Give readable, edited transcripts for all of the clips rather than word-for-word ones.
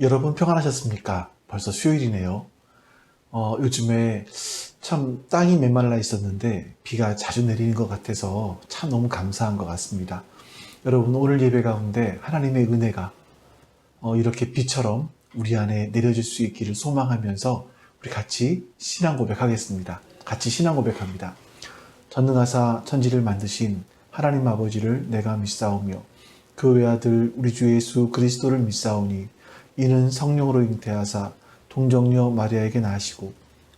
여러분 평안하셨습니까? 벌써 수요일이네요. 요즘에 참 땅이 메말라 있었는데 비가 자주 내리는 것 같아서 참 너무 감사한 것 같습니다. 여러분, 오늘 예배 가운데 하나님의 은혜가 이렇게 비처럼 우리 안에 내려질 수 있기를 소망하면서 우리 같이 신앙 고백하겠습니다. 같이 신앙 고백합니다. 전능하사 천지를 만드신 하나님 아버지를 내가 믿사오며 그 외아들 우리 주 예수 그리스도를 믿사오니 이는 성령으로 잉태하사 동정녀 마리아에게 나시고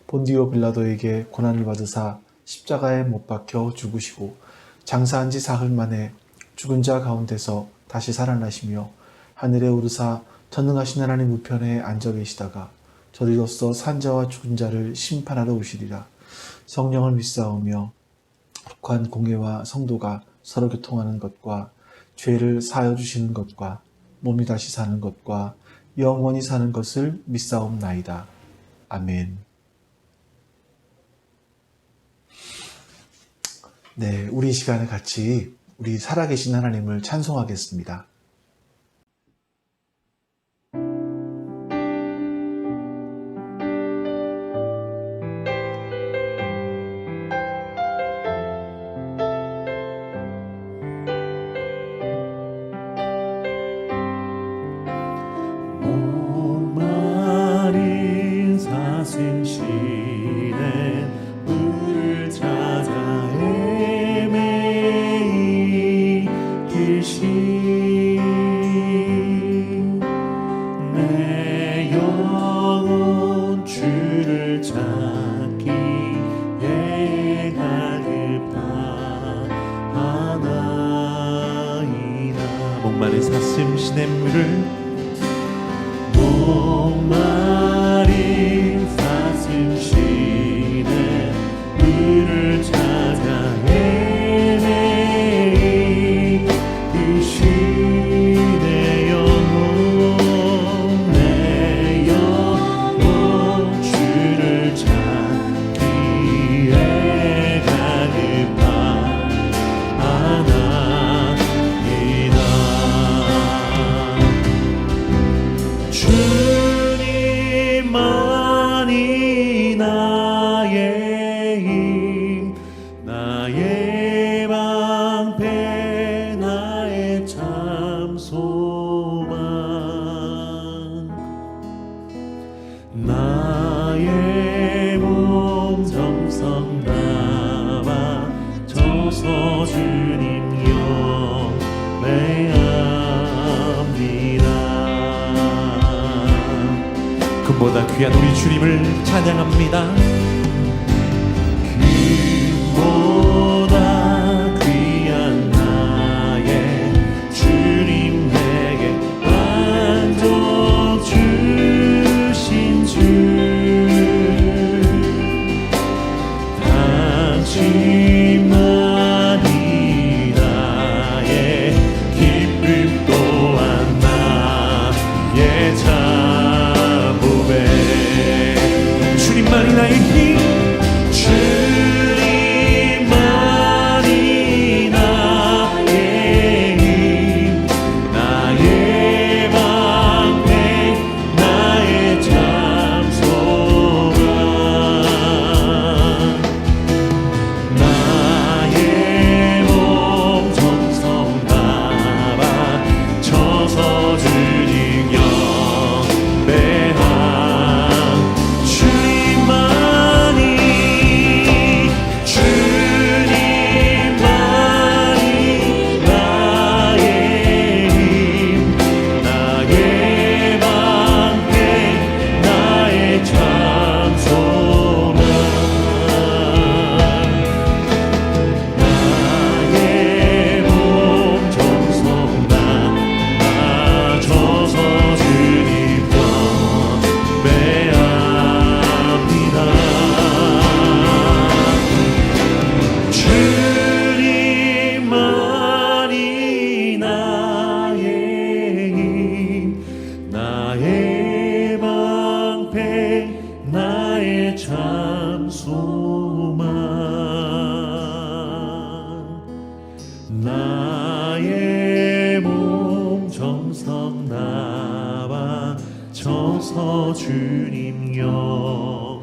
본디오 빌라도에게 고난을 받으사 십자가에 못 박혀 죽으시고 장사한 지 사흘 만에 죽은 자 가운데서 다시 살아나시며 하늘에 오르사 전능하신 하나님 우편에 앉아 계시다가 저리로서 산자와 죽은 자를 심판하러 오시리라. 성령을 믿사오며 북한 공회와 성도가 서로 교통하는 것과 죄를 사하여 주시는 것과 몸이 다시 사는 것과 영원히 사는 것을 믿사옵나이다. 아멘. 네, 우리 이 시간에 같이 우리 살아계신 하나님을 찬송하겠습니다. 목마른 사슴시대 물을 찾아 헤매이 계신 내 영혼 주를 찾기에 가급하나이다. 목마른 사슴시대 물을 목마른 사슴시대 물을 찾아 헤매이 계신 내 영혼 주를 찾기에 가급하나이다. 주님만이 나의 힘, 나의 방패, 나의 참 소망, 나의 몸 정성 나와 저서 주님 영배합니다. 금보다 귀한 우리 주님을 찬양합니다. 금보다 귀한 나의 주님 내게 만족 주신 주, 당신만이 나의 기쁨 또한 나의 참 주님만이 나의 힘, 주님만이 나의 힘, 나의 방패, 나의 참 소망, 나의 몸 정성 나와 저서 주님 영배하. 나의 몸 정성 나와 주옵소서. 주님 영매합니다.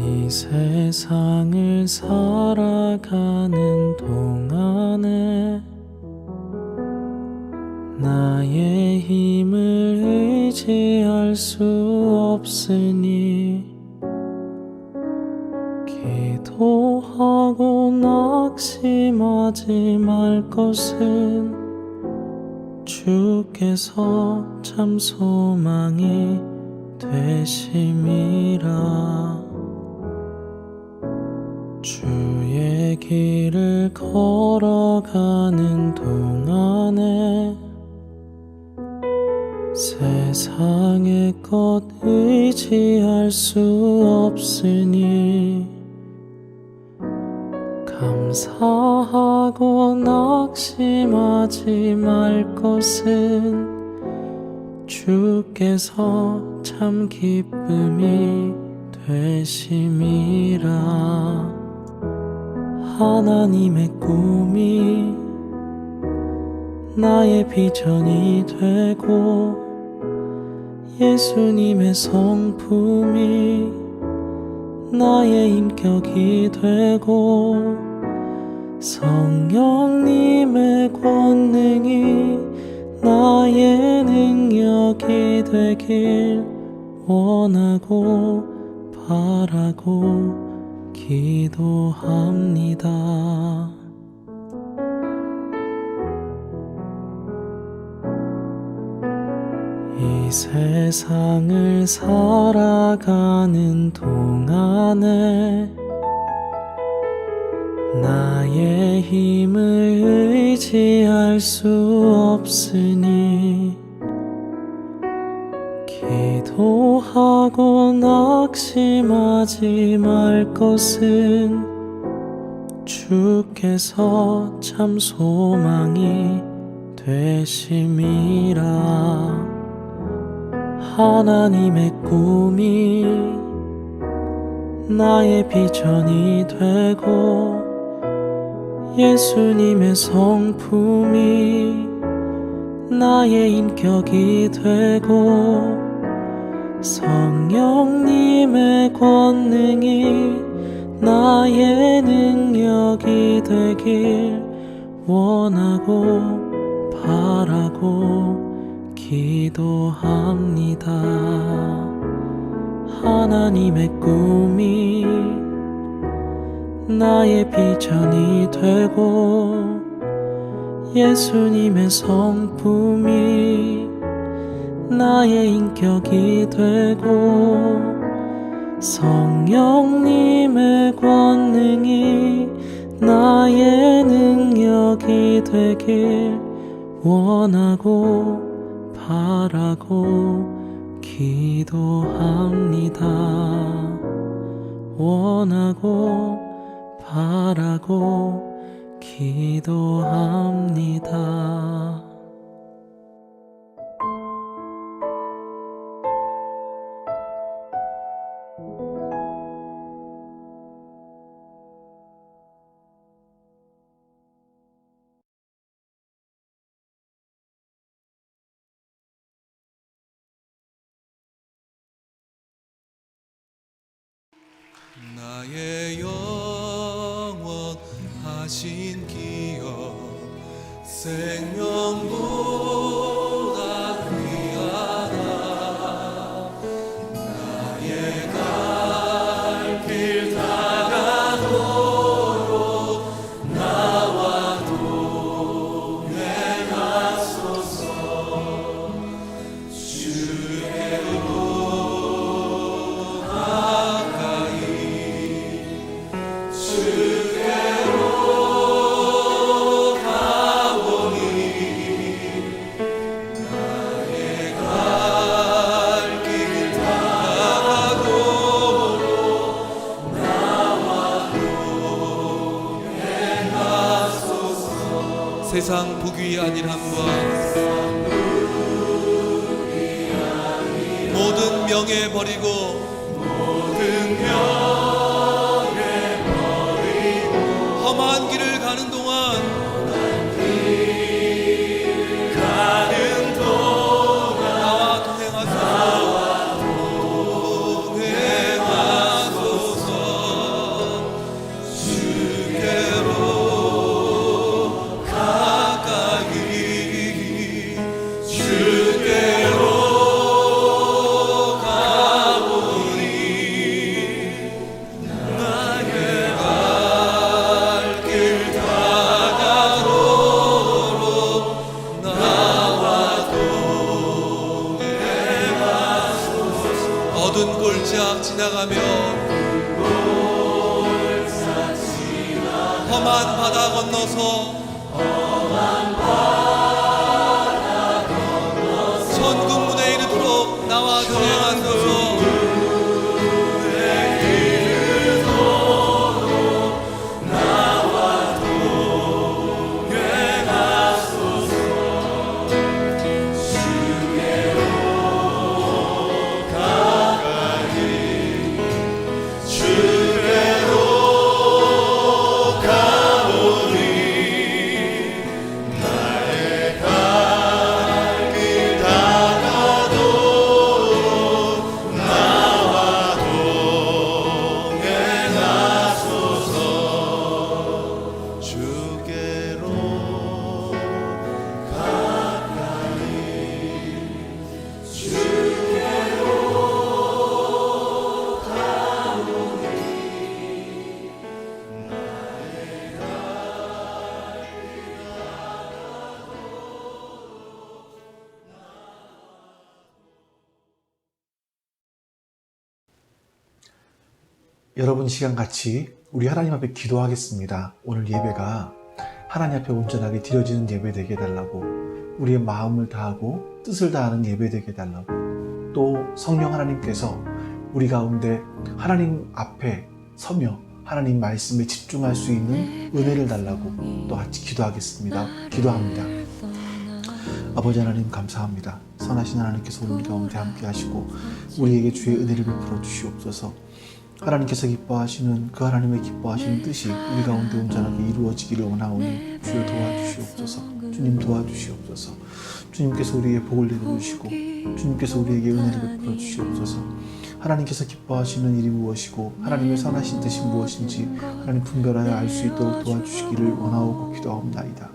이 세상을 살아가는 동안에 나의 힘을 의지할 수 없으니 기도하고 낙심하지 말 것은 주께서 참 소망이 되심이라. 주의 길을 걸어가는 동안에 세상의 것 의지할 수 없으니 감사하고 낙심하지 말 것은 주께서 참 기쁨이 되심이라. 하나님의 꿈이 나의 비전이 되고 예수님의 성품이 나의 인격이 되고 성령님의 권능이 나의 능력이 되길 원하고 바라고 기도합니다. 이 세상을 살아가는 동안에 나의 힘을 의지할 수 없으니 기도하고 낙심하지 말 것은 주께서 참 소망이 되심이라. 하나님의 꿈이 나의 비전이 되고 예수님의 성품이 나의 인격이 되고 성령님의 권능이 나의 능력이 되길 원하고 바라고 기도합니다. 하나님의 꿈이 나의 비전이 되고 예수님의 성품이 나의 인격이 되고 성령님의 권능이 나의 능력이 되길 원하고 바라고 기도합니다. 원하고 바라고 기도합니다. 나의 영원하신 기업 생명보다 귀하다. 나의 갈 길 다가도록 나와 동행하소서. 주께로 주께로 가보니 무기한 일 한번 모든 명예 버리고 험한 길을 가는 동안 나와 동행하소서. 주께로 가까이 주께로 가보니 나의 갈 길 다가도록 나와 동행하소서. 어두운 골짜 지나가며 험한 바다 건너서 천국 문에 이르도록 나와 동행하소서. 여러분 시간 같이 우리 하나님 앞에 기도하겠습니다. 오늘 예배가 하나님 앞에 온전하게 드려지는 예배 되게 해달라고, 우리의 마음을 다하고 뜻을 다하는 예배 되게 해달라고, 또 성령 하나님께서 우리 가운데 하나님 앞에 서며 하나님 말씀에 집중할 수 있는 은혜를 달라고 또 같이 기도하겠습니다. 기도합니다. 아버지 하나님 감사합니다. 선하신 하나님께서 우리 가운데 함께 하시고 우리에게 주의 은혜를 베풀어 주시옵소서. 하나님께서 기뻐하시는 그 하나님의 기뻐하시는 뜻이 우리 가운데 온전하게 이루어지기를 원하오니 주여 도와주시옵소서. 주님 도와주시옵소서. 주님께서 우리의 복을 내려주시고 주님께서 우리에게 은혜를 베풀어 주시옵소서. 하나님께서 기뻐하시는 일이 무엇이고 하나님의 선하신 뜻이 무엇인지 하나님 분별하여 알 수 있도록 도와주시기를 원하오고 기도하옵나이다.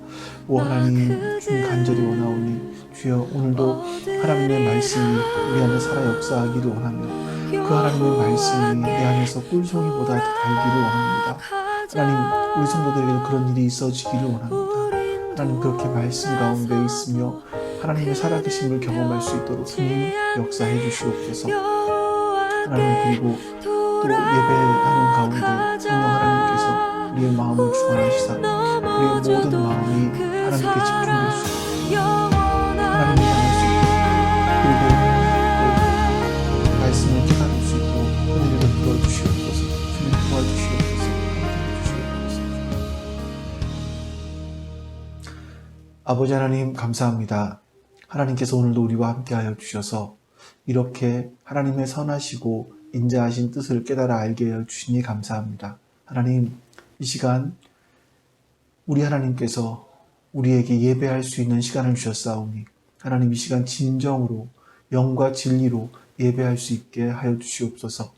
오 하나님, 주님 간절히 원하오니 주여 오늘도 하나님의 말씀이 우리 안에 살아 역사하기를 원하며 그 하나님의 말씀이 내 안에서 꿀송이보다 더 달기를 원합니다. 하나님, 우리 성도들에게도 그런 일이 있어지기를 원합니다. 하나님, 그렇게 말씀 가운데 있으며 하나님의 살아계심을 경험할 수 있도록 주님 역사해 주시옵소서. 하나님, 그리고 또 예배하는 가운데 성령 하나님께서 우리의 마음을 주관하시사 우리의 모든 마음이 하나님께 집중될 수 있고 하나님을 향할 수 있고 그리고 또 말씀을 깨달을 수 있도록 은혜를 베풀어 주시옵소서. 주님 도와주시옵소서. 아버지 하나님 감사합니다. 하나님께서 오늘도 우리와 함께하여 주셔서 이렇게 하나님의 선하시고 인자하신 뜻을 깨달아 알게 하여 주시니 감사합니다. 하나님, 이 시간 우리 하나님께서 우리에게 예배할 수 있는 시간을 주셨사오니 하나님, 이 시간 진정으로 영과 진리로 예배할 수 있게 하여 주시옵소서.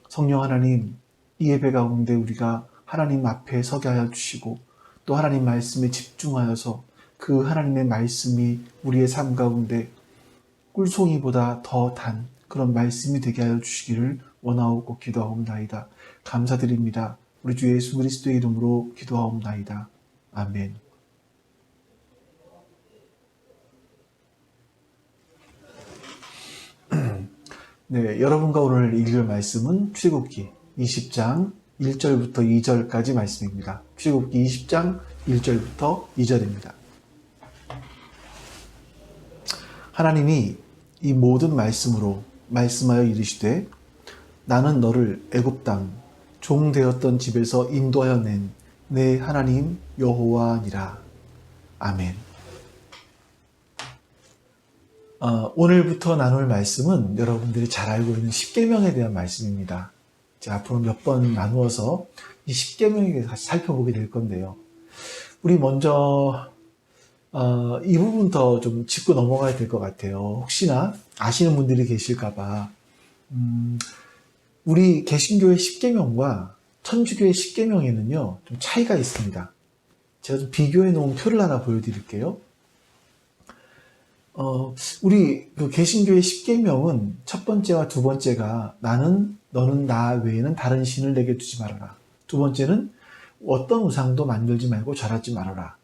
성령 하나님, 이 예배 가운데 우리가 하나님 앞에 서게 하여 주시고 또 하나님 말씀에 집중하여서 그 하나님의 말씀이 우리의 삶 가운데 꿀송이보다 더 단 그런 말씀이 되게 하여 주시기를 원하오고 기도하옵나이다. 감사드립니다. 우리 주 예수 그리스도의 이름으로 기도하옵나이다. 아멘. 네, 여러분과 오늘 읽을 말씀은 출애굽기 20장 1절부터 2절까지 말씀입니다. 출애굽기 20장 1절부터 2절입니다. 하나님이 이 모든 말씀으로 말씀하여 이르시되 나는 너를 애굽 땅 종 되었던 집에서 인도하여 낸 내 하나님 여호와니라. 아멘. 오늘부터 나눌 말씀은 여러분들이 잘 알고 있는 십계명에 대한 말씀입니다. 제가 앞으로 몇 번 나누어서 이 십계명에 대해서 같이 살펴보게 될 건데요. 우리 먼저 이 부분부터 좀 짚고 넘어가야 될 것 같아요. 혹시나 아시는 분들이 계실까봐 우리 개신교의 십계명과 천주교의 십계명에는요 좀 차이가 있습니다. 제가 좀 비교해 놓은 표를 하나 보여드릴게요. 우리 그 개신교의 십계명은 첫 번째와 두 번째가 너는 나 외에는 다른 신을 내게 두지 말아라. 두 번째는 어떤 우상도 만들지 말고 절하지 말아라.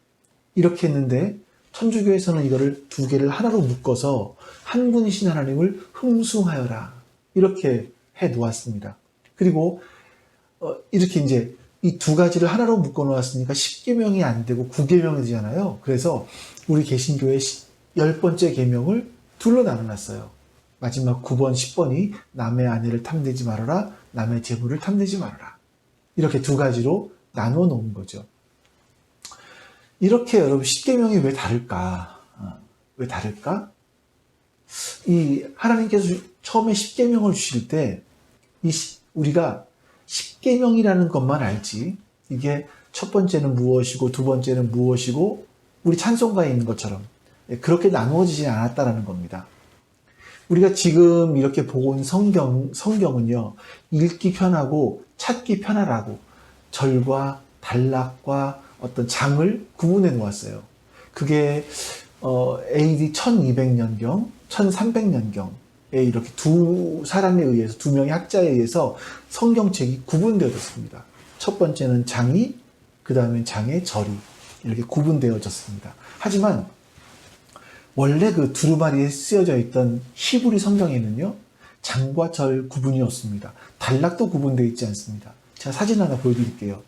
이렇게 했는데 천주교에서는 이거를 두 개를 하나로 묶어서 한 분이신 하나님을 흠숭하여라. 이렇게 해 놓았습니다. 그리고 이렇게 이제 이 두 가지를 하나로 묶어 놓았으니까 십계명이 안 되고 구계명이 되잖아요. 그래서 우리 개신교의 10번째 계명을 둘로 나눠놨어요. 마지막 9번, 10번이 남의 아내를 탐내지 말아라, 남의 재물을 탐내지 말아라. 이렇게 두 가지로 나누어 놓은 거죠. 이렇게 여러분 십계명이 왜 다를까? 왜 다를까? 이 하나님께서 처음에 십계명을 주실 때 우리가 십계명이라는 것만 알지 이게 첫 번째는 무엇이고 두 번째는 무엇이고 우리 찬송가에 있는 것처럼 그렇게 나누어지지 않았다라는 겁니다. 우리가 지금 이렇게 보고 있는 성경은요 읽기 편하고 찾기 편하라고 절과 단락과 어떤 장을 구분해 놓았어요. 그게 AD 1200년경, 1300년경에 이렇게 두 사람에 의해서, 두 명의 학자에 의해서 성경책이 구분되어졌습니다. 첫 번째는 장이, 그 다음에 장의 절이 이렇게 구분되어졌습니다. 하지만 원래 그 두루마리에 쓰여져 있던 히브리 성경에는요 장과 절 구분이 없습니다. 단락도 구분되어 있지 않습니다. 제가 사진 하나 보여드릴게요.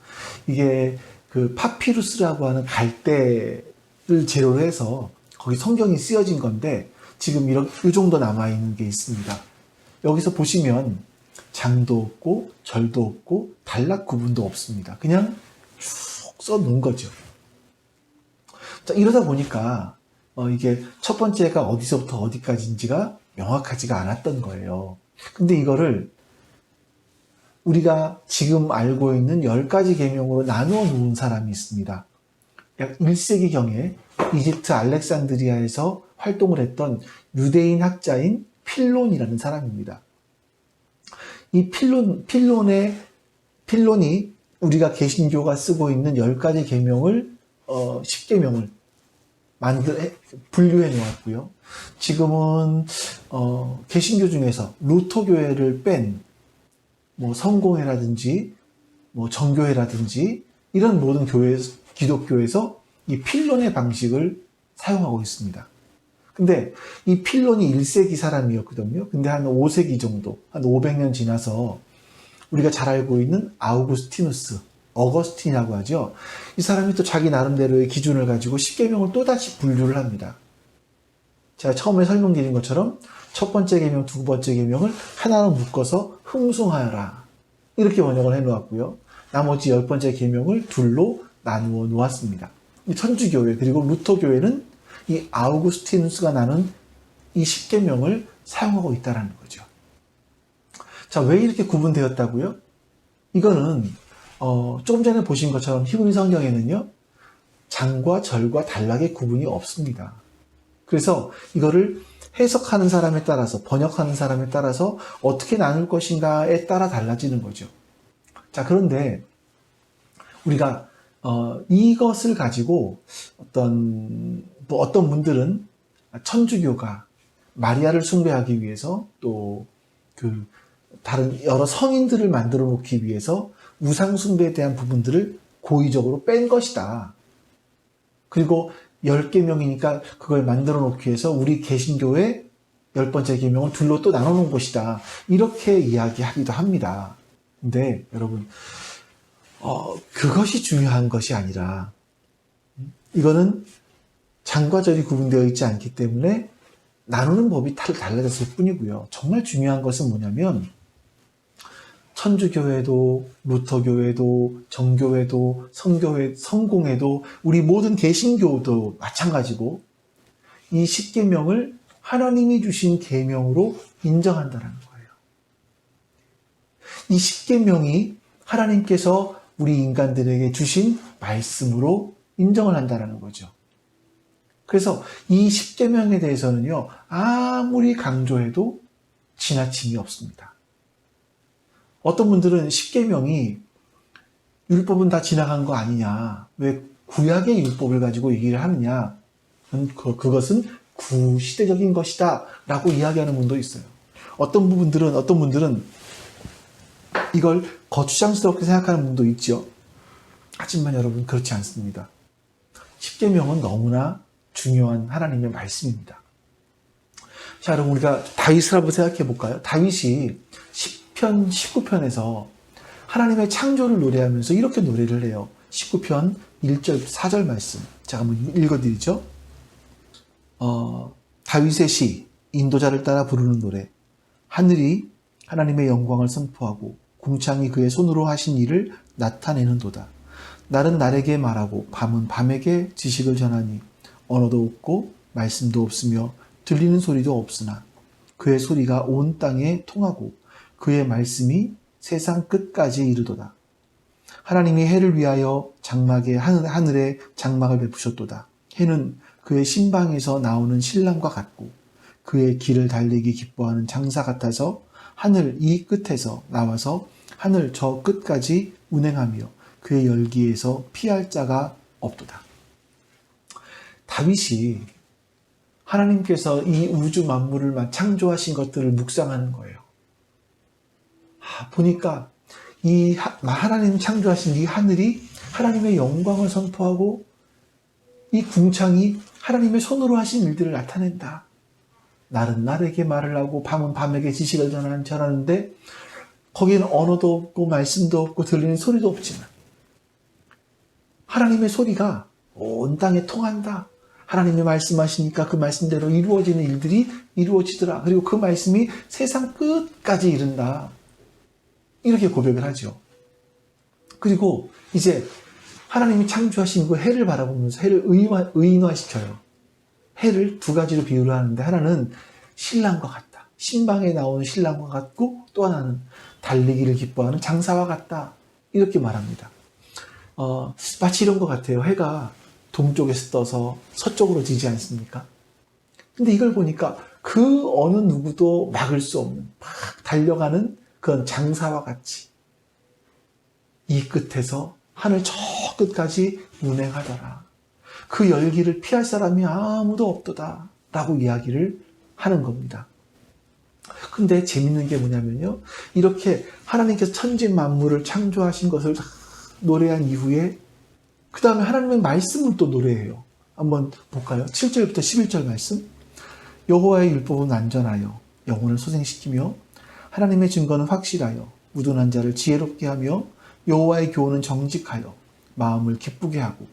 이게 그 파피루스라고 하는 갈대를 재료로 해서 거기 성경이 쓰여진 건데 지금 이 정도 남아있는 게 있습니다. 여기서 보시면 장도 없고 절도 없고 단락 구분도 없습니다. 그냥 쭉 써놓은 거죠. 자, 이러다 보니까 이게 첫 번째가 어디서부터 어디까지인지가 명확하지가 않았던 거예요. 근데 이거를 우리가 지금 알고 있는 10가지 계명으로 나누어 놓은 사람이 있습니다. 약 1세기경에 이집트 알렉산드리아에서 활동을 했던 유대인 학자인 필론이라는 사람입니다. 이 필론이 우리가 개신교가 쓰고 있는 10가지 계명을 10계명을 분류해 놓았고요. 지금은 개신교 중에서 루터교회를 뺀 성공회라든지 정교회라든지 이런 모든 기독교에서 이 필론의 방식을 사용하고 있습니다. 근데 이 필론이 1세기 사람이었거든요. 근데 한 5세기 정도, 한 500년 지나서 우리가 잘 알고 있는 어거스틴이라고 하죠. 이 사람이 또 자기 나름대로의 기준을 가지고 십계명을 또다시 분류를 합니다. 제가 처음에 설명드린 것처럼 첫 번째 계명, 두 번째 계명을 하나로 묶어서 흠숭하여라. 이렇게 번역을 해놓았고요. 나머지 10번째 계명을 둘로 나누어 놓았습니다. 천주교회 그리고 루터교회는 이 아우구스티누스가 나눈 이 십계명을 사용하고 있다는 거죠. 자, 왜 이렇게 구분되었다고요? 이거는 조금 전에 보신 것처럼 히브리 성경에는요 장과 절과 단락의 구분이 없습니다. 그래서 이거를 해석하는 사람에 따라서, 번역하는 사람에 따라서 어떻게 나눌 것인가에 따라 달라지는 거죠. 자, 그런데 우리가 이것을 가지고 어떤 분들은 천주교가 마리아를 숭배하기 위해서 또 다른 여러 성인들을 만들어 놓기 위해서 우상 숭배에 대한 부분들을 고의적으로 뺀 것이다. 그리고 10계명이니까 그걸 만들어 놓기 위해서 우리 개신교의 10번째 계명을 둘로 또 나눠 놓은 것이다. 이렇게 이야기하기도 합니다. 근데 여러분 그것이 중요한 것이 아니라 이거는 장과 절이 구분되어 있지 않기 때문에 나누는 법이 달라졌을 뿐이고요. 정말 중요한 것은 뭐냐면 천주교회도 루터교회도 정교회도 성교회, 성공회도 우리 모든 개신교도 마찬가지고 이 십계명을 하나님이 주신 계명으로 인정한다는 거예요. 이 십계명이 하나님께서 우리 인간들에게 주신 말씀으로 인정을 한다는 거죠. 그래서 이 십계명에 대해서는요, 아무리 강조해도 지나침이 없습니다. 어떤 분들은 십계명이 율법은 다 지나간 거 아니냐, 왜 구약의 율법을 가지고 얘기를 하느냐, 그것은 구시대적인 것이다 라고 이야기하는 분도 있어요. 어떤 분들은 이걸 거추장스럽게 생각하는 분도 있죠. 하지만 여러분, 그렇지 않습니다. 십계명은 너무나 중요한 하나님의 말씀입니다. 자, 여러분, 우리가 다윗을 한번 생각해 볼까요? 다윗이 10편, 19편에서 하나님의 창조를 노래하면서 이렇게 노래를 해요. 19편 1절, 4절 말씀. 제가 한번 읽어드리죠. 다윗의 시, 인도자를 따라 부르는 노래. 하늘이 하나님의 영광을 선포하고 궁창이 그의 손으로 하신 일을 나타내는도다. 날은 날에게 말하고 밤은 밤에게 지식을 전하니 언어도 없고 말씀도 없으며 들리는 소리도 없으나 그의 소리가 온 땅에 통하고 그의 말씀이 세상 끝까지 이르도다. 하나님이 해를 위하여 장막에 하늘에 장막을 베푸셨도다. 해는 그의 신방에서 나오는 신랑과 같고 그의 길을 달리기 기뻐하는 장사 같아서 하늘 이 끝에서 나와서 하늘 저 끝까지 운행하며 그의 열기에서 피할 자가 없도다. 다윗이 하나님께서 이 우주 만물을 창조하신 것들을 묵상하는 거예요. 보니까 이 하나님 창조하신 이 하늘이 하나님의 영광을 선포하고 이 궁창이 하나님의 손으로 하신 일들을 나타낸다. 날은 날에게 말을 하고 밤은 밤에게 지식을 전하는데 거기에는 언어도 없고 말씀도 없고 들리는 소리도 없지만 하나님의 소리가 온 땅에 통한다. 하나님이 말씀하시니까 그 말씀대로 이루어지는 일들이 이루어지더라. 그리고 그 말씀이 세상 끝까지 이른다. 이렇게 고백을 하죠. 그리고 이제 하나님이 창조하신 그 해를 바라보면서 해를 의인화시켜요. 해를 두 가지로 비유를 하는데 하나는 신랑과 같다. 신방에 나오는 신랑과 같고 또 하나는 달리기를 기뻐하는 장사와 같다. 이렇게 말합니다. 마치 이런 것 같아요. 해가 동쪽에서 떠서 서쪽으로 지지 않습니까? 근데 이걸 보니까 그 어느 누구도 막을 수 없는 막 달려가는 그런 장사와 같이 이 끝에서 하늘 저 끝까지 운행하더라. 그 열기를 피할 사람이 아무도 없도다 라고 이야기를 하는 겁니다. 근데 재밌는 게 뭐냐면요, 이렇게 하나님께서 천지 만물을 창조하신 것을 노래한 이후에 그 다음에 하나님의 말씀을 또 노래해요. 한번 볼까요? 7절부터 11절 말씀. 여호와의 율법은 안전하여 영혼을 소생시키며 하나님의 증거는 확실하여 우둔한 자를 지혜롭게 하며 여호와의 교훈은 정직하여 마음을 기쁘게 하고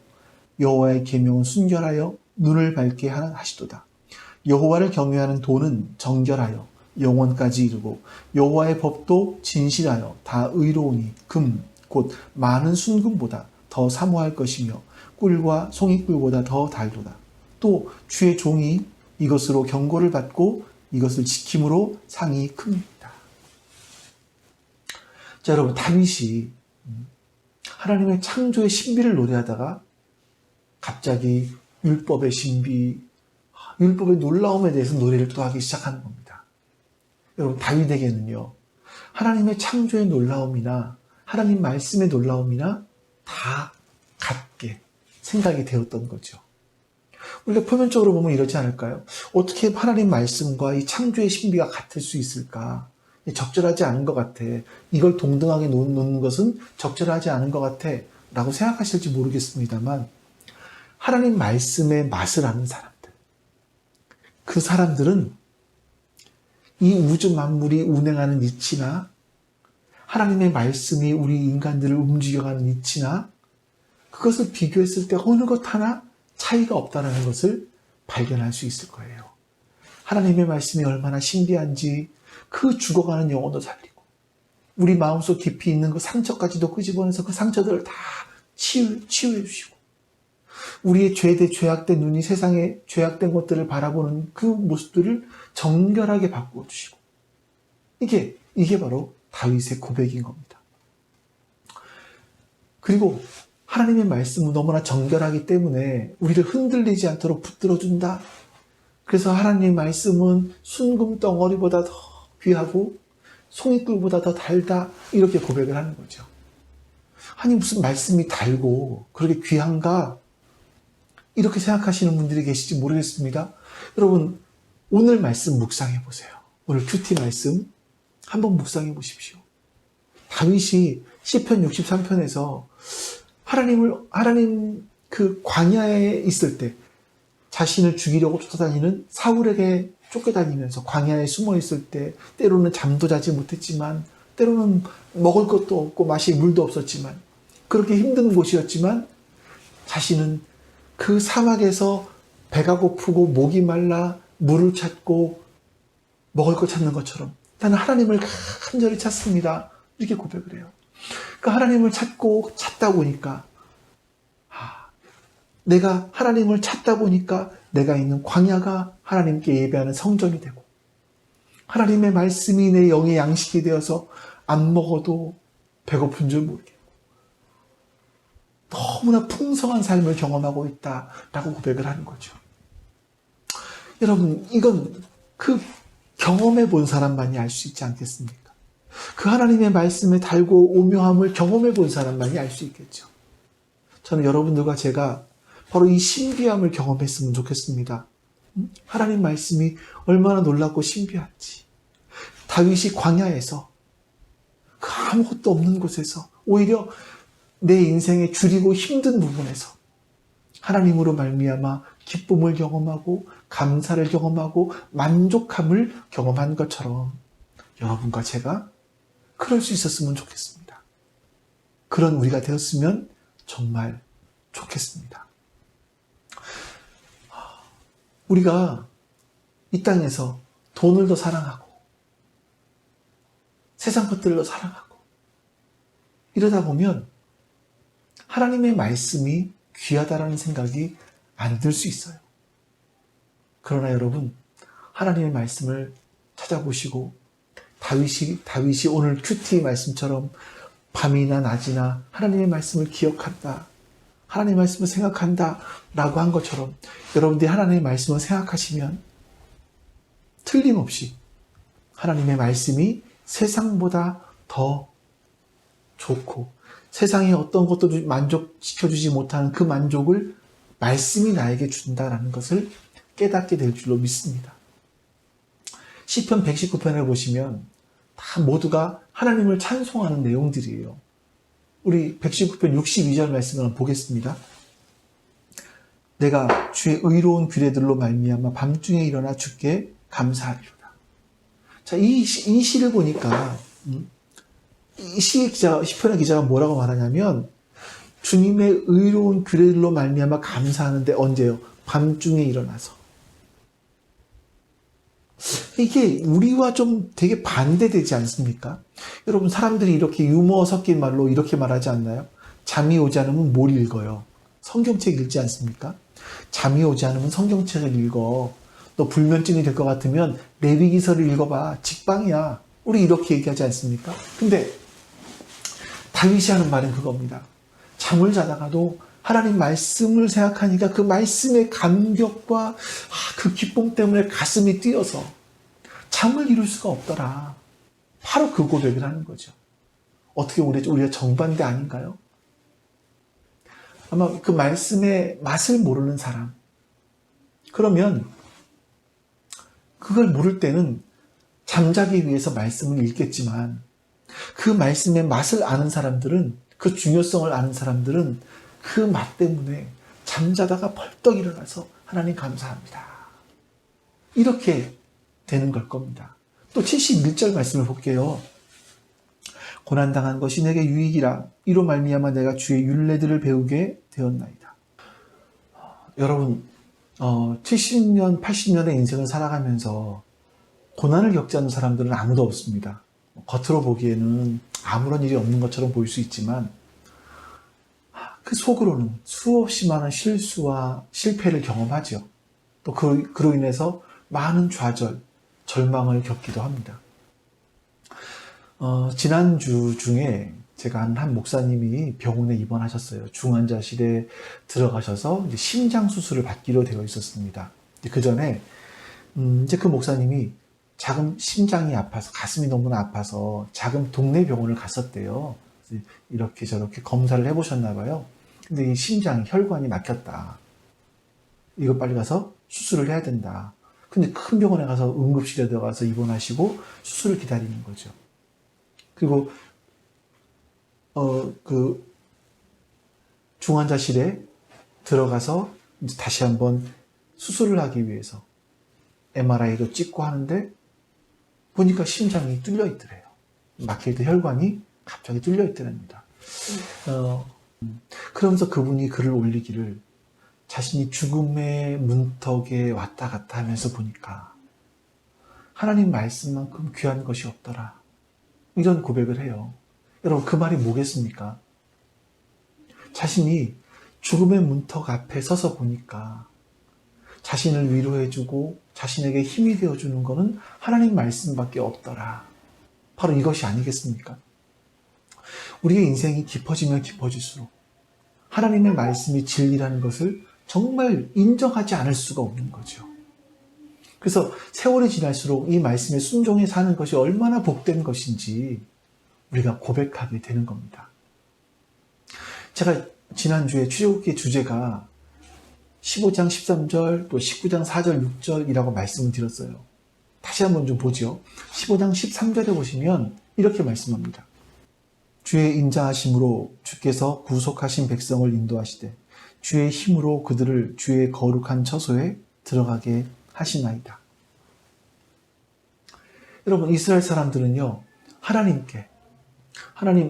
여호와의 계명은 순결하여 눈을 밝게 하시도다. 여호와를 경외하는 도는 정결하여 영원까지 이르고 여호와의 법도 진실하여 다 의로우니 금 곧 많은 순금보다 더 사모할 것이며 꿀과 송이꿀보다 더 달도다. 또 주의 종이 이것으로 경고를 받고 이것을 지킴으로 상이 큽니다. 자, 여러분, 다윗이 하나님의 창조의 신비를 노래하다가 갑자기 율법의 신비, 율법의 놀라움에 대해서 노래를 또 하기 시작하는 겁니다. 여러분, 다윗에게는요, 하나님의 창조의 놀라움이나 하나님 말씀의 놀라움이나 다 같게 생각이 되었던 거죠. 우리가 표면적으로 보면 이러지 않을까요? 어떻게 하나님 말씀과 이 창조의 신비가 같을 수 있을까? 적절하지 않은 것 같아. 이걸 동등하게 놓는 것은 적절하지 않은 것 같아. 라고 생각하실지 모르겠습니다만, 하나님 말씀의 맛을 아는 사람들, 그 사람들은 이 우주 만물이 운행하는 이치나 하나님의 말씀이 우리 인간들을 움직여가는 이치나 그것을 비교했을 때 어느 것 하나 차이가 없다는 것을 발견할 수 있을 거예요. 하나님의 말씀이 얼마나 신비한지 그 죽어가는 영혼도 살리고 우리 마음속 깊이 있는 그 상처까지도 끄집어내서 그 상처들을 다 치유해 주시고, 우리의 죄된 죄악된 눈이 세상의 죄악된 것들을 바라보는 그 모습들을 정결하게 바꾸어 주시고, 이게 바로 다윗의 고백인 겁니다. 그리고 하나님의 말씀은 너무나 정결하기 때문에 우리를 흔들리지 않도록 붙들어 준다. 그래서 하나님의 말씀은 순금 덩어리보다 더 귀하고 송이꿀보다 더 달다, 이렇게 고백을 하는 거죠. 아니, 무슨 말씀이 달고 그렇게 귀한가, 이렇게 생각하시는 분들이 계실지 모르겠습니다. 여러분, 오늘 말씀 묵상해 보세요. 오늘 큐티 말씀 한번 묵상해 보십시오. 다윗이 시편 63편에서 하나님 그 광야에 있을 때 자신을 죽이려고 쫓아다니는 사울에게 쫓겨다니면서 광야에 숨어 있을 때 때로는 잠도 자지 못했지만, 때로는 먹을 것도 없고 마실 물도 없었지만, 그렇게 힘든 곳이었지만 자신은 그 사막에서 배가 고프고 목이 말라 물을 찾고 먹을 것 찾는 것처럼 나는 하나님을 간절히 찾습니다, 이렇게 고백을 해요. 그러니까 하나님을 찾다 보니까, 내가 하나님을 찾다 보니까 내가 있는 광야가 하나님께 예배하는 성전이 되고, 하나님의 말씀이 내 영의 양식이 되어서 안 먹어도 배고픈 줄 모르겠고 너무나 풍성한 삶을 경험하고 있다라고 고백을 하는 거죠. 여러분, 이건 그 경험해 본 사람만이 알 수 있지 않겠습니까? 그 하나님의 말씀의 달고 오묘함을 경험해 본 사람만이 알 수 있겠죠. 저는 여러분들과 제가 바로 이 신비함을 경험했으면 좋겠습니다. 하나님 말씀이 얼마나 놀랍고 신비한지. 다윗이 광야에서, 그 아무것도 없는 곳에서, 오히려 내 인생의 줄이고 힘든 부분에서 하나님으로 말미암아 기쁨을 경험하고 감사를 경험하고 만족함을 경험한 것처럼 여러분과 제가 그럴 수 있었으면 좋겠습니다. 그런 우리가 되었으면 정말 좋겠습니다. 우리가 이 땅에서 돈을 더 사랑하고 세상 것들을 더 사랑하고 이러다 보면 하나님의 말씀이 귀하다라는 생각이 안 들 수 있어요. 그러나 여러분, 하나님의 말씀을 찾아보시고 다윗이 오늘 큐티 말씀처럼 밤이나 낮이나 하나님의 말씀을 기억한다, 하나님의 말씀을 생각한다 라고 한 것처럼 여러분들이 하나님의 말씀을 생각하시면 틀림없이 하나님의 말씀이 세상보다 더 좋고 세상의 어떤 것도 만족시켜주지 못하는 그 만족을 말씀이 나에게 준다라는 것을 깨닫게 될 줄로 믿습니다. 시편 119편을 보시면 다 모두가 하나님을 찬송하는 내용들이에요. 우리 119편 62절 말씀을 한번 보겠습니다. 내가 주의 의로운 규례들로 말미암아 밤중에 일어나 주께 감사하리로다. 자, 이 시를 보니까 이 시편의 기자가 뭐라고 말하냐면 주님의 의로운 규례들로 말미암아 감사하는데 언제요? 밤중에 일어나서. 이게 우리와 좀 되게 반대되지 않습니까? 여러분, 사람들이 이렇게 유머 섞인 말로 이렇게 말하지 않나요? 잠이 오지 않으면 뭘 읽어요? 성경책 읽지 않습니까? 잠이 오지 않으면 성경책을 읽어. 너 불면증이 될 것 같으면 레위기서를 읽어봐. 직방이야. 우리 이렇게 얘기하지 않습니까? 근데 다윗이 하는 말은 그겁니다. 잠을 자다가도 하나님 말씀을 생각하니까 그 말씀의 감격과 그 기쁨 때문에 가슴이 뛰어서 잠을 이룰 수가 없더라. 바로 그 고백을 하는 거죠. 어떻게 우리가 정반대 아닌가요? 아마 그 말씀의 맛을 모르는 사람, 그러면 그걸 모를 때는 잠자기 위해서 말씀을 읽겠지만 그 말씀의 맛을 아는 사람들은, 그 중요성을 아는 사람들은 그 맛 때문에 잠자다가 벌떡 일어나서 하나님 감사합니다, 이렇게 되는 걸 겁니다. 또 71절 말씀을 볼게요. 고난당한 것이 내게 유익이라 이로 말미암아 내가 주의 율례들을 배우게 되었나이다. 여러분, 70년, 80년의 인생을 살아가면서 고난을 겪지 않는 사람들은 아무도 없습니다. 겉으로 보기에는 아무런 일이 없는 것처럼 보일 수 있지만 그 속으로는 수없이 많은 실수와 실패를 경험하죠. 또 그로 인해서 많은 좌절, 절망을 겪기도 합니다. 지난주 중에 제가 한 목사님이 병원에 입원하셨어요. 중환자실에 들어가셔서 이제 심장 수술을 받기로 되어 있었습니다. 그 전에 이제 그 목사님이 작은 심장이 아파서 가슴이 너무나 아파서 작은 동네 병원을 갔었대요. 이렇게 저렇게 검사를 해보셨나 봐요. 근데 이 심장이 혈관이 막혔다. 이거 빨리 가서 수술을 해야 된다. 근데 큰 병원에 가서 응급실에 들어가서 입원하시고 수술을 기다리는 거죠. 그리고 그 중환자실에 들어가서 이제 다시 한번 수술을 하기 위해서 MRI도 찍고 하는데 보니까 심장이 뚫려 있더래요. 막혀있던 혈관이 갑자기 뚫려 있더랍니다. 그러면서 그분이 글을 올리기를 자신이 죽음의 문턱에 왔다 갔다 하면서 보니까 하나님 말씀만큼 귀한 것이 없더라. 이런 고백을 해요. 여러분, 그 말이 뭐겠습니까? 자신이 죽음의 문턱 앞에 서서 보니까 자신을 위로해주고 자신에게 힘이 되어주는 것은 하나님 말씀밖에 없더라. 바로 이것이 아니겠습니까? 우리의 인생이 깊어지면 깊어질수록 하나님의 말씀이 진리라는 것을 정말 인정하지 않을 수가 없는 거죠. 그래서 세월이 지날수록 이 말씀에 순종해 사는 것이 얼마나 복된 것인지 우리가 고백하게 되는 겁니다. 제가 지난주에 출애굽기 주제가 15장 13절 또 19장 4절 6절이라고 말씀을 드렸어요. 다시 한번 좀 보죠. 15장 13절에 보시면 이렇게 말씀합니다. 주의 인자하심으로 주께서 구속하신 백성을 인도하시되 주의 힘으로 그들을 주의 거룩한 처소에 들어가게 하시나이다. 여러분, 이스라엘 사람들은요, 하나님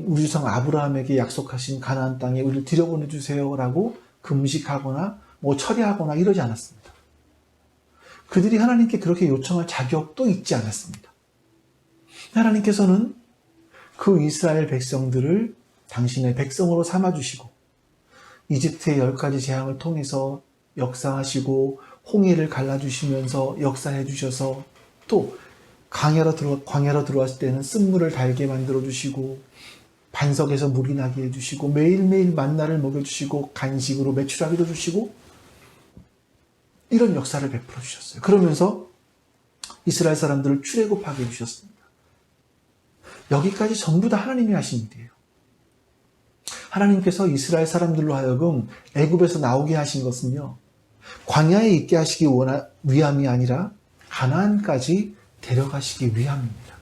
우리 조상 아브라함에게 약속하신 가나안 땅에 우리를 들여보내주세요 라고 금식하거나 철회하거나 이러지 않았습니다. 그들이 하나님께 그렇게 요청할 자격도 있지 않았습니다. 하나님께서는 그 이스라엘 백성들을 당신의 백성으로 삼아주시고 이집트의 10가지 재앙을 통해서 역사하시고 홍해를 갈라주시면서 역사해 주셔서 또 광야로 들어왔을 때는 쓴물을 달게 만들어주시고 반석에서 물이 나게 해주시고 매일매일 만나를 먹여주시고 간식으로 메추라기도 주시고 이런 역사를 베풀어 주셨어요. 그러면서 이스라엘 사람들을 출애굽하게 해주셨습니다. 여기까지 전부 다 하나님이 하신 일이에요. 하나님께서 이스라엘 사람들로 하여금 애굽에서 나오게 하신 것은요, 광야에 있게 하시기 위함이 아니라 가나안까지 데려가시기 위함입니다.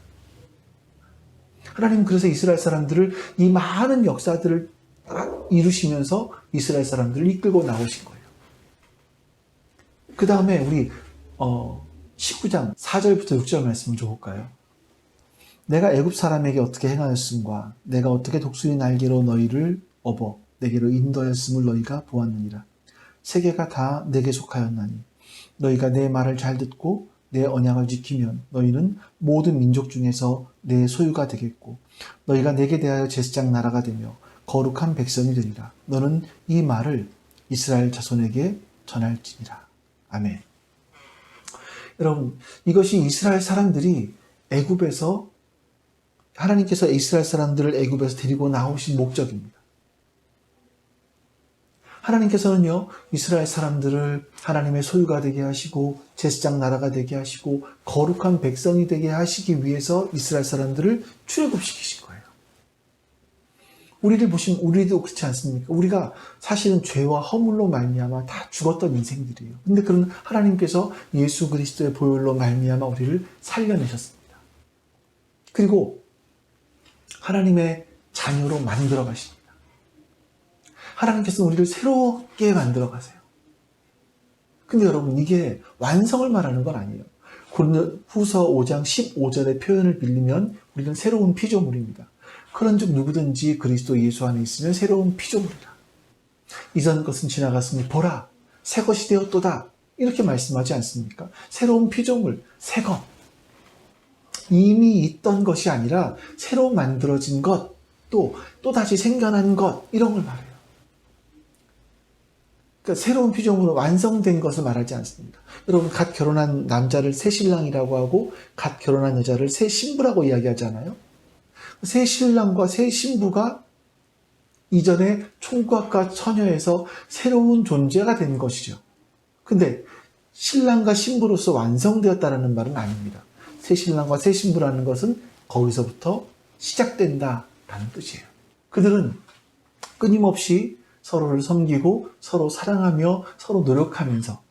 하나님 그래서 이스라엘 사람들을 이 많은 역사들을 이루시면서 이스라엘 사람들을 이끌고 나오신 거예요. 그 다음에 우리 19장 4절부터 6절 말씀을 좀 볼까요? 내가 애굽 사람에게 어떻게 행하였음과 내가 어떻게 독수리 날개로 너희를 업어 내게로 인도하였음을 너희가 보았느니라. 세계가 다 내게 속하였나니 너희가 내 말을 잘 듣고 내 언약을 지키면 너희는 모든 민족 중에서 내 소유가 되겠고 너희가 내게 대하여 제사장 나라가 되며 거룩한 백성이 되리라. 너는 이 말을 이스라엘 자손에게 전할지니라. 아멘. 여러분, 이것이 이스라엘 사람들이 애굽에서 하나님께서 이스라엘 사람들을 애굽에서 데리고 나오신 목적입니다. 하나님께서는요, 이스라엘 사람들을 하나님의 소유가 되게 하시고 제사장 나라가 되게 하시고 거룩한 백성이 되게 하시기 위해서 이스라엘 사람들을 출애굽시키신 거예요. 우리를 보시면 우리도 그렇지 않습니까? 우리가 사실은 죄와 허물로 말미암아 다 죽었던 인생들이에요. 근데 그런 하나님께서 예수 그리스도의 보혈로 말미암아 우리를 살려내셨습니다. 그리고 하나님의 자녀로 만들어 가십니다. 하나님께서 우리를 새롭게 만들어 가세요. 근데 여러분, 이게 완성을 말하는 건 아니에요. 고린도후서 5장 15절의 표현을 빌리면 우리는 새로운 피조물입니다. 그런즉 누구든지 그리스도 예수 안에 있으면 새로운 피조물이라. 이전 것은 지나갔으니 보라 새 것이 되었도다. 이렇게 말씀하지 않습니까? 새로운 피조물, 새 것. 이미 있던 것이 아니라 새로 만들어진 것, 또다시 생겨난 것, 이런 걸 말해요. 그러니까 새로운 피조물은 완성된 것을 말하지 않습니다. 여러분, 갓 결혼한 남자를 새 신랑이라고 하고 갓 결혼한 여자를 새 신부라고 이야기하잖아요. 새 신랑과 새 신부가 이전에 총각과 처녀에서 새로운 존재가 된 것이죠. 근데 신랑과 신부로서 완성되었다는 말은 아닙니다. 새 신랑과 새 신부라는 것은 거기서부터 시작된다라는 뜻이에요. 그들은 끊임없이 서로를 섬기고 서로 사랑하며 서로 노력하면서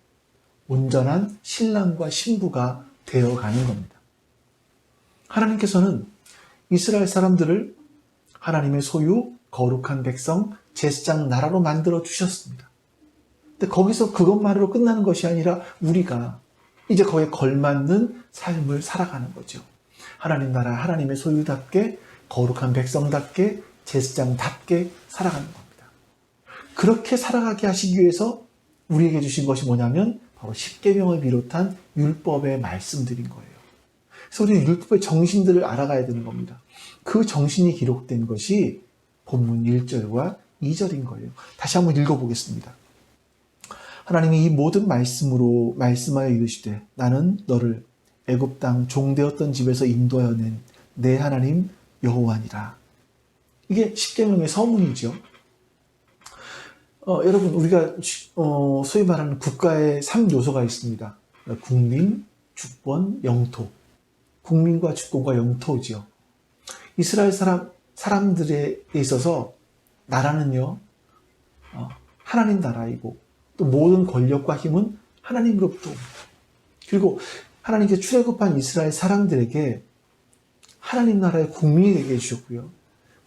온전한 신랑과 신부가 되어가는 겁니다. 하나님께서는 이스라엘 사람들을 하나님의 소유, 거룩한 백성, 제사장 나라로 만들어 주셨습니다. 근데 거기서 그것만으로 끝나는 것이 아니라 우리가 이제 거기에 걸맞는 삶을 살아가는 거죠. 하나님 나라, 하나님의 소유답게, 거룩한 백성답게, 제사장답게 살아가는 겁니다. 그렇게 살아가게 하시기 위해서 우리에게 주신 것이 뭐냐면 바로 십계명을 비롯한 율법의 말씀들인 거예요. 그래서 우리는 율법의 정신들을 알아가야 되는 겁니다. 그 정신이 기록된 것이 본문 1절과 2절인 거예요. 다시 한번 읽어보겠습니다. 하나님이 이 모든 말씀으로 말씀하여 이르시되 나는 너를 애굽 땅 종되었던 집에서 인도하여 낸 내 하나님 여호와니라. 이게 십계명의 서문이죠. 여러분, 우리가 소위 말하는 국가의 3요소가 있습니다. 국민, 주권, 영토. 국민과 주권과 영토지요. 이스라엘 사람들에 있어서 나라는요, 하나님 나라이고 또 모든 권력과 힘은 하나님으로부터 옵니다. 그리고 하나님께 출애굽한 이스라엘 사람들에게 하나님 나라의 국민이 되게 해주셨고요.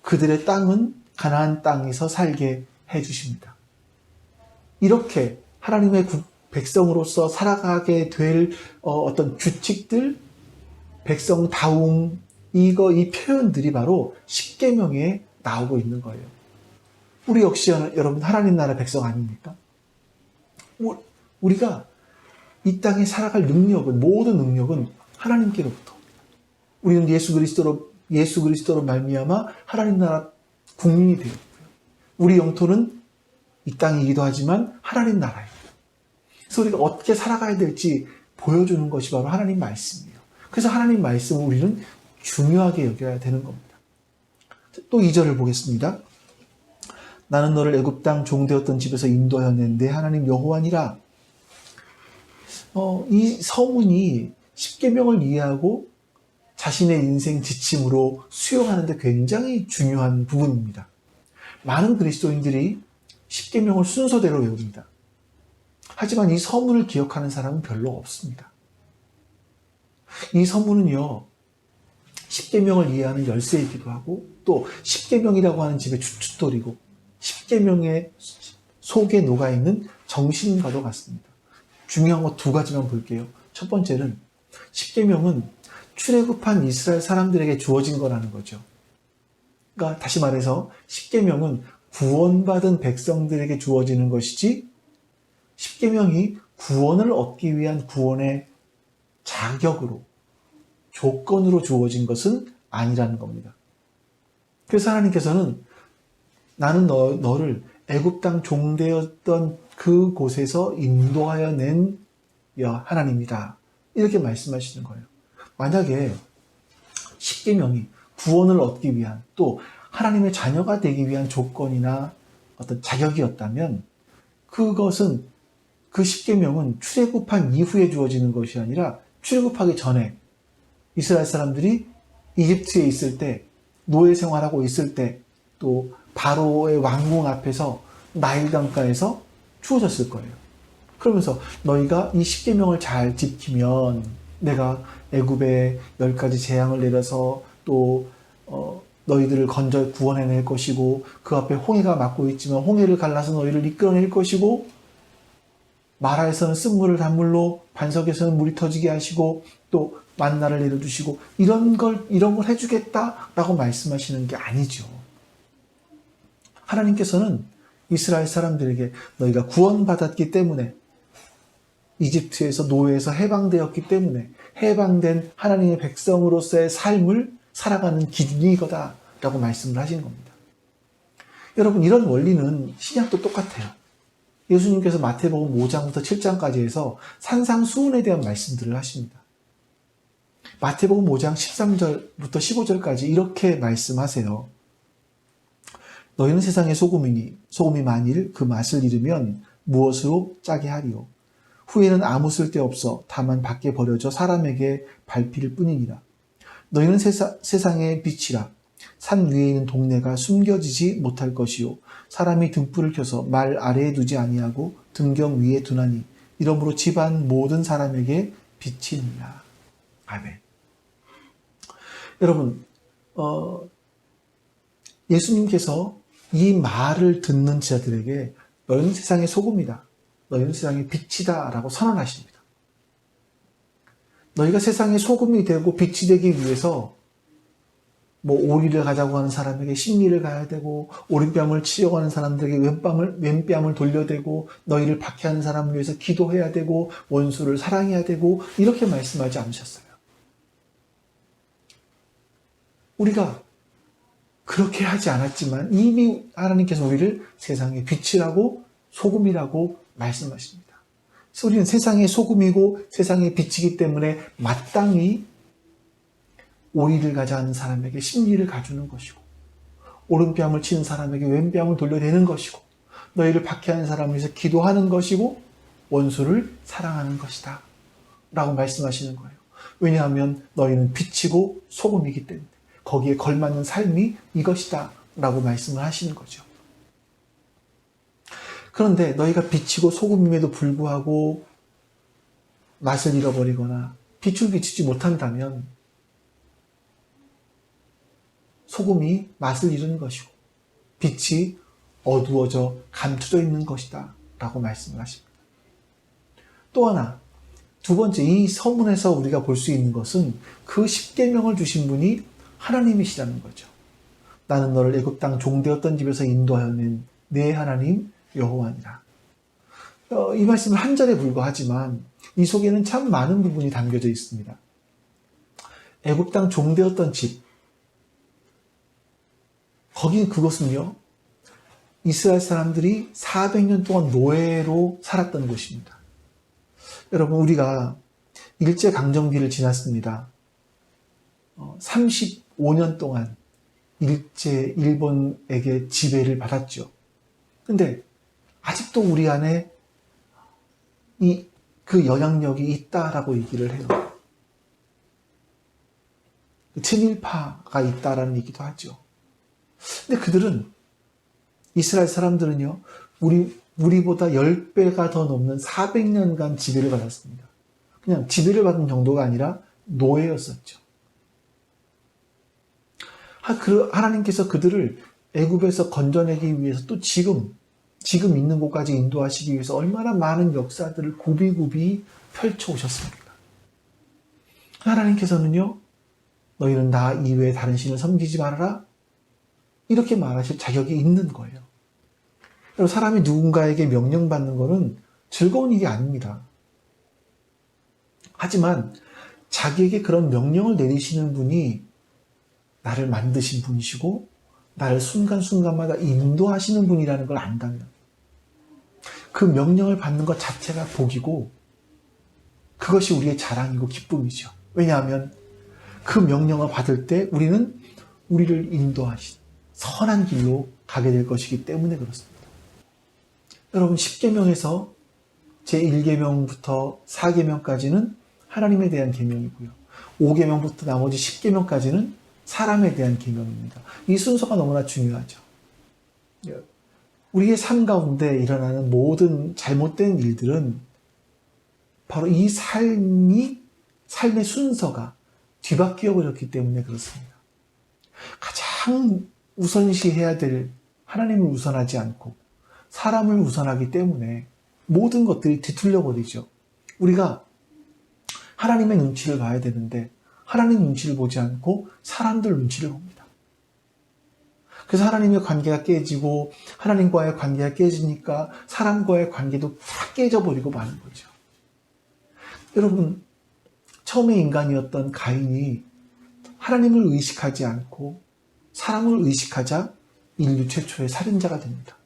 그들의 땅은 가나안 땅에서 살게 해주십니다. 이렇게 하나님의 백성으로서 살아가게 될 어떤 규칙들, 백성다움, 이 표현들이 바로 십계명에 나오고 있는 거예요. 우리 역시 여러분 하나님 나라 백성 아닙니까? 우리가 이 땅에 살아갈 능력은, 모든 능력은 하나님께로부터. 우리는 예수 그리스도로 말미암아 하나님 나라 국민이 되었고요. 우리 영토는 이 땅이기도 하지만 하나님 나라예요. 그래서 우리가 어떻게 살아가야 될지 보여주는 것이 바로 하나님 말씀이에요. 그래서 하나님 말씀을 우리는 중요하게 여겨야 되는 겁니다. 또 2절을 보겠습니다. 나는 너를 애굽 땅 종되었던 집에서 인도하여 낸 내 하나님 여호와니라. 이 서문이 십계명을 이해하고 자신의 인생 지침으로 수용하는 데 굉장히 중요한 부분입니다. 많은 그리스도인들이 십계명을 순서대로 외웁니다. 하지만 이 서문을 기억하는 사람은 별로 없습니다. 이 서문은요, 십계명을 이해하는 열쇠이기도 하고 또 십계명이라고 하는 집의 주춧돌이고 십계명의 속에 녹아있는 정신과도 같습니다. 중요한 거 2가지만 볼게요. 첫 번째는 십계명은 출애굽한 이스라엘 사람들에게 주어진 거라는 거죠. 그러니까 다시 말해서 십계명은 구원받은 백성들에게 주어지는 것이지 십계명이 구원을 얻기 위한 구원의 자격으로, 조건으로 주어진 것은 아니라는 겁니다. 그래서 하나님께서는 나는 너를 애굽 땅 종되었던 그 곳에서 인도하여 낸 하나님이다. 이렇게 말씀하시는 거예요. 만약에 십계명이 구원을 얻기 위한, 또 하나님의 자녀가 되기 위한 조건이나 어떤 자격이었다면 그것은, 그 십계명은 출애굽한 이후에 주어지는 것이 아니라 출애굽하기 전에 이스라엘 사람들이 이집트에 있을 때, 노예 생활하고 있을 때, 또 바로의 왕궁 앞에서 나일강가에서 주어졌을 거예요. 그러면서 너희가 이 십계명을 잘 지키면 내가 애굽에 10가지 재앙을 내려서 또 너희들을 건져 구원해낼 것이고, 그 앞에 홍해가 막고 있지만 홍해를 갈라서 너희를 이끌어낼 것이고, 마라에서는 쓴물을 단물로, 반석에서는 물이 터지게 하시고, 또 만나를 내려주시고, 이런 걸 해주겠다라고 말씀하시는 게 아니죠. 하나님께서는 이스라엘 사람들에게 너희가 구원받았기 때문에 이집트에서 노예에서 해방되었기 때문에 해방된 하나님의 백성으로서의 삶을 살아가는 기준이 이거다라고 말씀을 하신 겁니다. 여러분, 이런 원리는 신약도 똑같아요. 예수님께서 마태복음 5장부터 7장까지 해서 산상수훈에 대한 말씀들을 하십니다. 마태복음 5장 13절부터 15절까지 이렇게 말씀하세요. 너희는 세상의 소금이니 소금이 만일 그 맛을 잃으면 무엇으로 짜게 하리요? 후에는 아무 쓸데없어 다만 밖에 버려져 사람에게 밟힐 뿐이니라. 너희는 세상의 빛이라. 산 위에 있는 동네가 숨겨지지 못할 것이요 사람이 등불을 켜서 말 아래에 두지 아니하고 등경 위에 두나니 이러므로 집안 모든 사람에게 빛이니라. 아멘. 여러분, 예수님께서 이 말을 듣는 자들에게 너희는 세상의 소금이다, 너희는 세상의 빛이다 라고 선언하십니다. 너희가 세상의 소금이 되고 빛이 되기 위해서 오리를 가자고 하는 사람에게 신리를 가야 되고, 오른뺨을 치려고 하는 사람들에게 왼뺨을 돌려대고, 너희를 박해하는 사람을 위해서 기도해야 되고, 원수를 사랑해야 되고, 이렇게 말씀하지 않으셨어요. 우리가 그렇게 하지 않았지만 이미 하나님께서 우리를 세상의 빛이라고 소금이라고 말씀하십니다. 그래서 우리는 세상의 소금이고 세상의 빛이기 때문에 마땅히 오리를 가자 하는 사람에게 심리를 가주는 것이고, 오른뺨을 치는 사람에게 왼뺨을 돌려대는 것이고, 너희를 박해하는 사람을 위해서 기도하는 것이고, 원수를 사랑하는 것이다 라고 말씀하시는 거예요. 왜냐하면 너희는 빛이고 소금이기 때문에 거기에 걸맞는 삶이 이것이다 라고 말씀을 하시는 거죠. 그런데 너희가 빛이고 소금임에도 불구하고 맛을 잃어버리거나 빛을 비추지 못한다면 소금이 맛을 잃은 것이고 빛이 어두워져 감춰져 있는 것이다 라고 말씀을 하십니다. 또 하나, 두 번째, 이 서문에서 우리가 볼 수 있는 것은 그 십계명을 주신 분이 하나님이시라는 거죠. 나는 너를 애굽 땅 종되었던 집에서 인도하여 낸 내 하나님 여호와니라. 이 말씀은 한 절에 불과하지만 이 속에는 참 많은 부분이 담겨져 있습니다. 애굽 땅 종되었던 집, 거긴 그것은요, 이스라엘 사람들이 400년 동안 노예로 살았던 곳입니다. 여러분, 우리가 일제강점기를 지났습니다. 35년 동안 일본에게 지배를 받았죠. 근데 아직도 우리 안에 그 영향력이 있다라고 얘기를 해요. 친일파가 있다라는 얘기도 하죠. 근데 그들은, 이스라엘 사람들은요, 우리보다 10배가 더 넘는 400년간 지배를 받았습니다. 그냥 지배를 받은 정도가 아니라 노예였었죠. 하나님께서 그들을 애굽에서 건져내기 위해서 또 지금 있는 곳까지 인도하시기 위해서 얼마나 많은 역사들을 굽이굽이 펼쳐오셨습니까? 하나님께서는요, 너희는 나 이외에 다른 신을 섬기지 말아라, 이렇게 말하실 자격이 있는 거예요. 사람이 누군가에게 명령받는 것은 즐거운 일이 아닙니다. 하지만 자기에게 그런 명령을 내리시는 분이 나를 만드신 분이시고 나를 순간순간마다 인도하시는 분이라는 걸 안다면 그 명령을 받는 것 자체가 복이고 그것이 우리의 자랑이고 기쁨이죠. 왜냐하면 그 명령을 받을 때 우리는 우리를 인도하신 선한 길로 가게 될 것이기 때문에 그렇습니다. 여러분, 10계명에서 제1계명부터 4계명까지는 하나님에 대한 계명이고요. 5계명부터 나머지 10계명까지는 사람에 대한 계명입니다. 이 순서가 너무나 중요하죠. 우리의 삶 가운데 일어나는 모든 잘못된 일들은 바로 이 삶의 순서가 뒤바뀌어 버렸기 때문에 그렇습니다. 가장 우선시해야 될 하나님을 우선하지 않고 사람을 우선하기 때문에 모든 것들이 뒤틀려 버리죠. 우리가 하나님의 눈치를 봐야 되는데 하나님 눈치를 보지 않고 사람들 눈치를 봅니다. 그래서 하나님의 관계가 깨지고 하나님과의 관계가 깨지니까 사람과의 관계도 다 깨져버리고 마는 거죠. 여러분, 처음에 인간이었던 가인이 하나님을 의식하지 않고 사람을 의식하자 인류 최초의 살인자가 됩니다.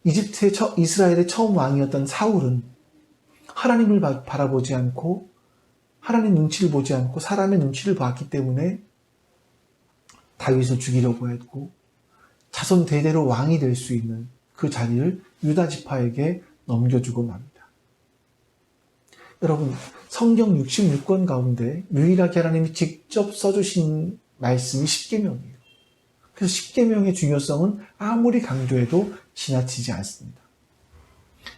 이스라엘의 처음 왕이었던 사울은 하나님을 바라보지 않고 하나님 눈치를 보지 않고 사람의 눈치를 봤기 때문에 다윗을 죽이려고 했고 자손 대대로 왕이 될 수 있는 그 자리를 유다 지파에게 넘겨주고 맙니다. 여러분, 성경 66권 가운데 유일하게 하나님이 직접 써주신 말씀이 십계명이에요. 그래서 십계명의 중요성은 아무리 강조해도 지나치지 않습니다.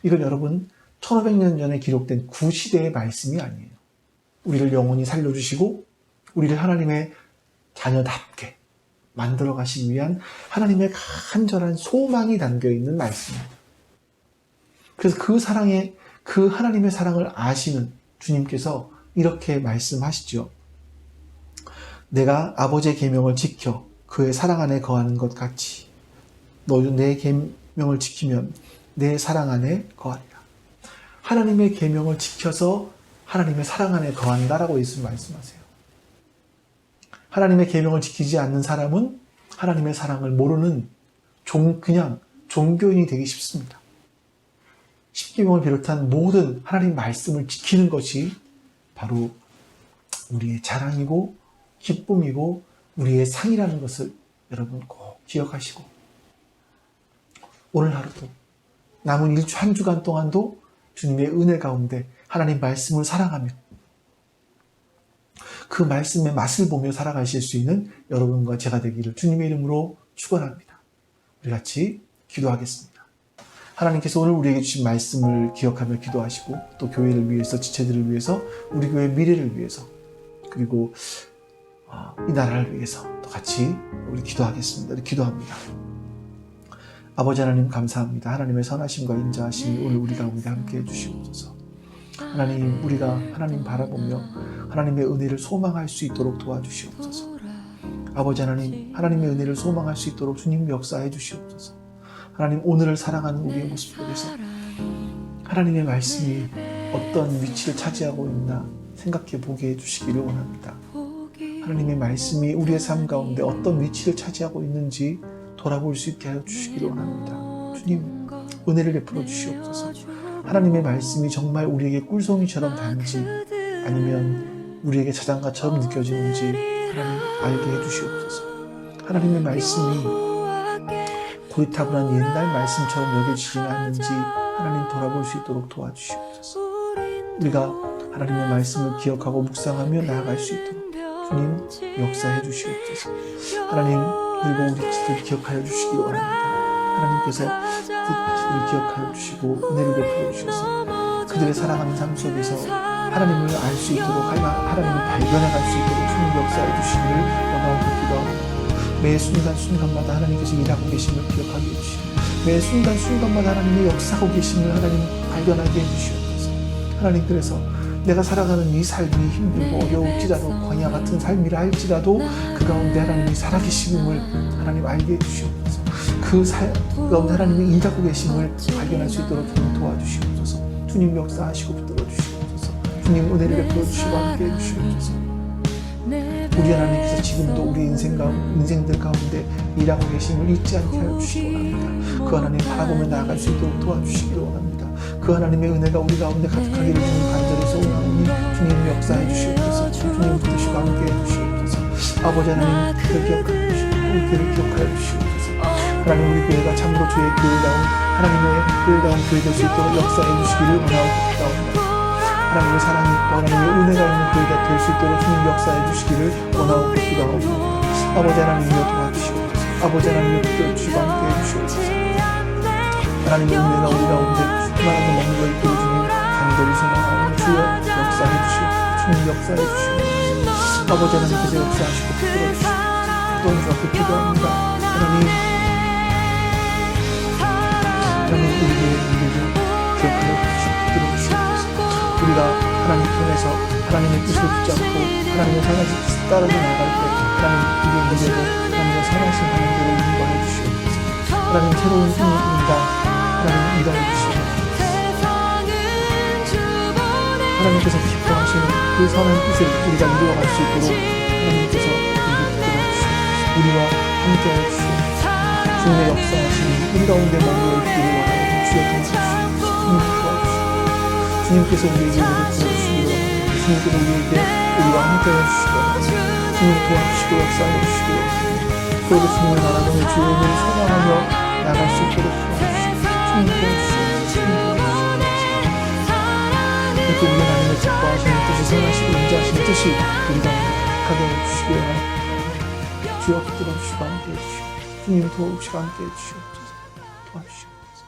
이건 여러분 1500년 전에 기록된 구시대의 말씀이 아니에요. 우리를 영원히 살려주시고 우리를 하나님의 자녀답게 만들어 가시기 위한 하나님의 간절한 소망이 담겨있는 말씀입니다. 그래서 그 하나님의 사랑을 아시는 주님께서 이렇게 말씀하시죠. 내가 아버지의 계명을 지켜 그의 사랑 안에 거하는 것 같이 너도 내 계명을 지키면 내 사랑 안에 거하리라. 하나님의 계명을 지켜서 하나님의 사랑 안에 거한다라고 예수님 말씀하세요. 하나님의 계명을 지키지 않는 사람은 하나님의 사랑을 모르는 그냥 종교인이 되기 쉽습니다. 십계명을 비롯한 모든 하나님 말씀을 지키는 것이 바로 우리의 자랑이고 기쁨이고 우리의 상이라는 것을 여러분 꼭 기억하시고 오늘 하루도 남은 한 주간 동안도 주님의 은혜 가운데 하나님 말씀을 사랑하며 그 말씀의 맛을 보며 살아가실 수 있는 여러분과 제가 되기를 주님의 이름으로 축원합니다. 우리 같이 기도하겠습니다. 하나님께서 오늘 우리에게 주신 말씀을 기억하며 기도하시고 또 교회를 위해서 지체들을 위해서 우리 교회의 미래를 위해서 그리고 이 나라를 위해서 또 같이 우리 기도하겠습니다. 우리 기도합니다. 아버지 하나님 감사합니다. 하나님의 선하심과 인자하심이 오늘 우리 가운데 함께해 주시옵소서. 하나님, 우리가 하나님 바라보며 하나님의 은혜를 소망할 수 있도록 도와주시옵소서. 아버지 하나님, 하나님의 은혜를 소망할 수 있도록 주님 역사해 주시옵소서. 하나님, 오늘을 살아가는 우리의 모습 속에서 하나님의 말씀이 어떤 위치를 차지하고 있나 생각해 보게 해주시기를 원합니다. 하나님의 말씀이 우리의 삶 가운데 어떤 위치를 차지하고 있는지 돌아볼 수 있게 하여 주시기를 원합니다. 주님, 은혜를 베풀어 주시옵소서. 하나님의 말씀이 정말 우리에게 꿀송이처럼 단지 아니면 우리에게 자장가처럼 느껴지는지 하나님 알게 해주시옵소서. 하나님의 말씀이 고리타분한 옛날 말씀처럼 여겨지지는 않는지 하나님 돌아볼 수 있도록 도와주시옵소서. 우리가 하나님의 말씀을 기억하고 묵상하며 나아갈 수 있도록 주님 역사해 주시옵소서. 하나님, 그리고 우리 뜻을 기억하여 주시기 원합니다. 하나님께서 뜻을 기억하여 주시고 은혜를 베풀어 주셔서 그들의 살아가는 삶 속에서 하나님을 알 수 있도록 하나님을 발견해 갈 수 있도록 주님 역사해 주시기를 원하고 기도합니다. 매 순간순간마다 하나님께서 일하고 계심을 기억하게 해주시고 매 순간순간마다 하나님의 역사하고 계심을 하나님 발견하게 해주시옵소서. 하나님, 그래서 내가 살아가는 이 삶이 힘들고 어려울지라도 광야 같은 삶이라 할지라도 그 가운데 하나님이 살아계심을 하나님 알게 해주시옵소서. 그 가운데 하나님이 일하고 계심을 발견할 수 있도록 주님 도와주시옵소서. 주님 역사하시고 붙들어 주시옵소서. 주님 은혜를 베풀어 주시고 함께 해주시옵소서. 우리 하나님께서 지금도 우리 인생들 가운데 일하고 계심을 잊지 않게 하여 주시기 원합니다. 그 하나님 바라보며 나아갈 수 있도록 도와주시기를 원합니다. 그 하나님의 은혜가 우리 가운데 가득하기를 주님 간절히 소원하오니 주님 역사해 주시옵소서. 주님 붙드시고 함께 해주시옵소서. 아버지 하나님, 그를 기억하여 주시고 우리 교회를 기억하여 주시옵소서. 하나님, 우리 교회가 참으로 주의 교회다운 하나님의 교회다운 교회 될 수 있도록 역사해 주시기를 원하고 기도합니다. 하나님의 사랑이 있고 하나님의 은혜가 있는 교회가 될 수 있도록 주님 역사해 주시기를 원하고 기도합니다. 아버지 하나님이여 도와주시옵소서. 아버지 하나님이여 붙들어주시고 함께 해주시옵소서. 하나님의 은혜가 우리 가운데 충만하게 먹는 것 있기를 주님 간절히 소망하오니 주여 역사해 주시옵소서. 주님 역사해 주시옵소서. 아버지 하나님께서 역사하시고 붙들어주시옵소서. 또 주옵소서 기도합니다. 하나님, 우리의 일들을 기억하여 주시고 붙들어주시옵소서. 우리가 하나님 편에서 하나님의 뜻을 붙잡고 하나님의 선하신 뜻을 따르며 나갈 때 하나님 우리의 미래도 하나님의 선하신 하나님으로 인도해 주시옵소서. 하나님 새로운 인간 하나님 인도해 주시옵소서. 하나님께서 기뻐하시는 그 선한 뜻을 우리가 이루어갈 수 있도록 하나님께서 우리를 붙들어 주시옵소서. 우리와 함께하여 주시옵소서. 주님의 역사하시는 우리 가운데 머무르 있기를 원하는 주여 도와주시옵소서. 주님 도와주시옵소서. 주님께서 우리에게 은혜를 부어주시기를 원합니다. 주님께서 우리에게 우리와 함께하여 주시기를 원합니다. 주님 도와주시고 역사하여 주시기를 원합니다. 그리고 주님의 나라는 주님을 소망하며 나갈 수 있도록 도와주시옵소서. 주님 도와주시옵소서. 주님 도와주시옵소서. 이렇게 우리 하나님의 기뻐하시는 뜻이 선하시고 인자하시는 뜻이 우리 가운데 가득하게 해주시기 원합니다. 주여 붙들어 주시고 함께해 주시옵소서. 주님 도와주시고 함께해 주시옵소서. 도와주시옵소서.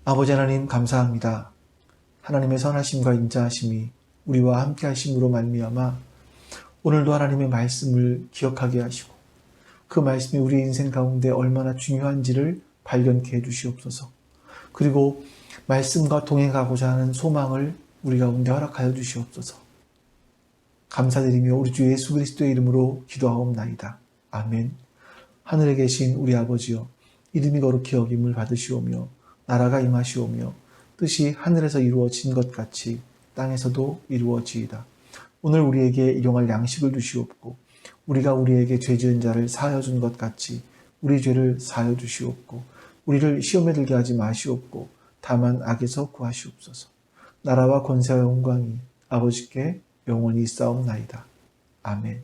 아버지 하나님 감사합니다. 하나님의 선하심과 인자하심이 우리와 함께 하심으로 말미암아 오늘도 하나님의 말씀을 기억하게 하시고 그 말씀이 우리 인생 가운데 얼마나 중요한지를 발견케 해주시옵소서. 그리고 말씀과 동행하고자 하는 소망을 우리 가운데 허락하여 주시옵소서. 감사드리며 우리 주 예수 그리스도의 이름으로 기도하옵나이다. 아멘. 하늘에 계신 우리 아버지여, 이름이 거룩히 여김을 받으시오며 나라가 임하시오며 뜻이 하늘에서 이루어진 것 같이 땅에서도 이루어지이다. 오늘 우리에게 일용할 양식을 주시옵고 우리가 우리에게 죄 지은 자를 사하여 준 것 같이 우리 죄를 사하여 주시옵고 우리를 시험에 들게 하지 마시옵고 다만 악에서 구하시옵소서. 나라와 권세와 영광이 아버지께 영원히 있사옵나이다. 아멘.